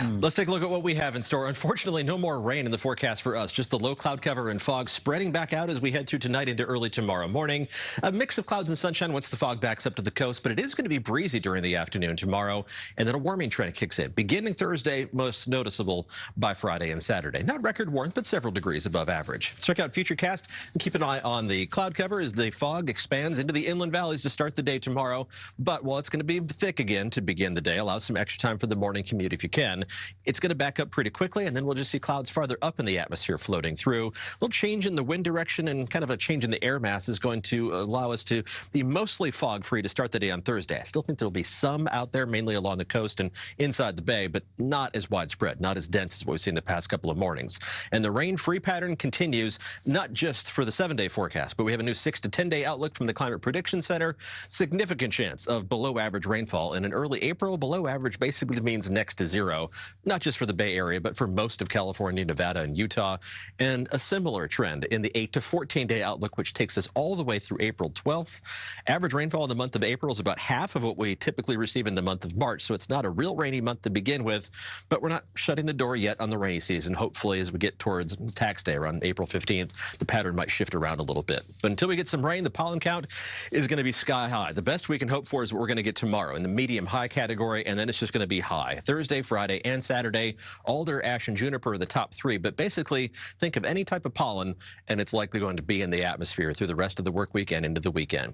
Let's take a look at what we have in store. Unfortunately, no more rain in the forecast for us. Just the low cloud cover and fog spreading back out as we head through tonight into early tomorrow morning. A mix of clouds and sunshine once the fog backs up to the coast, but it is going to be breezy during the afternoon tomorrow, and then a warming trend kicks in. Beginning Thursday, most noticeable by Friday and Saturday. Not record warmth, but several degrees above average. Let's check out Futurecast and keep an eye on the cloud cover as the fog expands into the inland valleys to start the day tomorrow. But while it's going to be thick again to begin the day, allow some extra time for the morning commute if you can. It's going to back up pretty quickly, and then we'll just see clouds farther up in the atmosphere floating through. A little change in the wind direction and kind of a change in the air mass is going to allow us to be mostly fog-free to start the day on Thursday. I still think there'll be some out there, mainly along the coast and inside the bay, but not as widespread, not as dense as what we've seen the past couple of mornings. And the rain-free pattern continues, not just for the 7-day forecast, but we have a new 6 to 10-day outlook from the Climate Prediction Center. Significant chance of below-average rainfall. And in early April, below average basically means next to zero, not just for the Bay Area, but for most of California, Nevada, and Utah. And a similar trend in the 8 to 14-day outlook, which takes us all the way through April 12th. Average rainfall in the month of April is about half of what we typically receive in the month of March, so it's not a real rainy month to begin with, but we're not shutting the door yet on the rainy season. Hopefully, as we get towards tax day around April 15th, the pattern might shift around a little bit. But until we get some rain, the pollen count is going to be sky high. The best we can hope for is what we're going to get tomorrow in the medium high category, and then it's just going to be high. Thursday, Friday, and Saturday, alder, ash, and juniper are the top three. But basically, think of any type of pollen, and it's likely going to be in the atmosphere through the rest of the work week and into the weekend.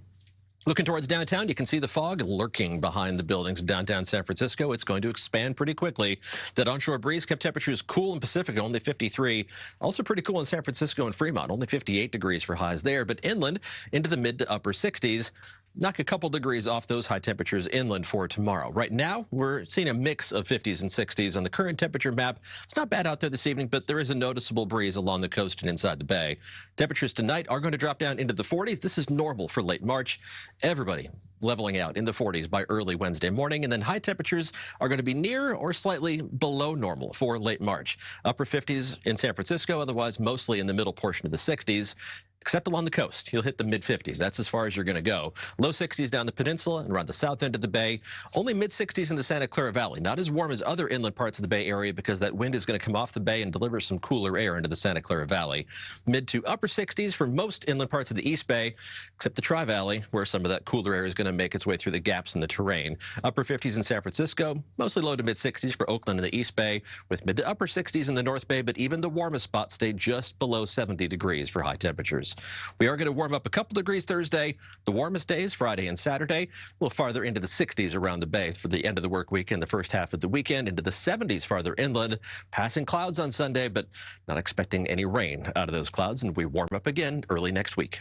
Looking towards downtown, you can see the fog lurking behind the buildings of downtown San Francisco. It's going to expand pretty quickly. That onshore breeze kept temperatures cool in Pacific, only 53. Also pretty cool in San Francisco and Fremont, only 58 degrees for highs there. But inland, into the mid to upper 60s. Knock a couple degrees off those high temperatures inland for tomorrow. Right now, we're seeing a mix of 50s and 60s on the current temperature map. It's not bad out there this evening, but there is a noticeable breeze along the coast and inside the bay. Temperatures tonight are going to drop down into the 40s. This is normal for late March. Everybody leveling out in the 40s by early Wednesday morning, and then high temperatures are going to be near or slightly below normal for late March. Upper 50s in San Francisco, otherwise mostly in the middle portion of the 60s. Except along the coast, you'll hit the mid-50s. That's as far as you're going to go. Low 60s down the peninsula and around the south end of the bay. Only mid-60s in the Santa Clara Valley. Not as warm as other inland parts of the Bay Area because that wind is going to come off the bay and deliver some cooler air into the Santa Clara Valley. Mid to upper 60s for most inland parts of the East Bay, except the Tri-Valley, where some of that cooler air is going to make its way through the gaps in the terrain. Upper 50s in San Francisco, mostly low to mid-60s for Oakland and the East Bay, with mid to upper 60s in the North Bay, but even the warmest spots stay just below 70 degrees for high temperatures. We are going to warm up a couple degrees Thursday. The warmest days, Friday and Saturday, a little farther into the 60s around the bay for the end of the work week and the first half of the weekend, into the 70s farther inland. Passing clouds on Sunday, but not expecting any rain out of those clouds, and we warm up again early next week.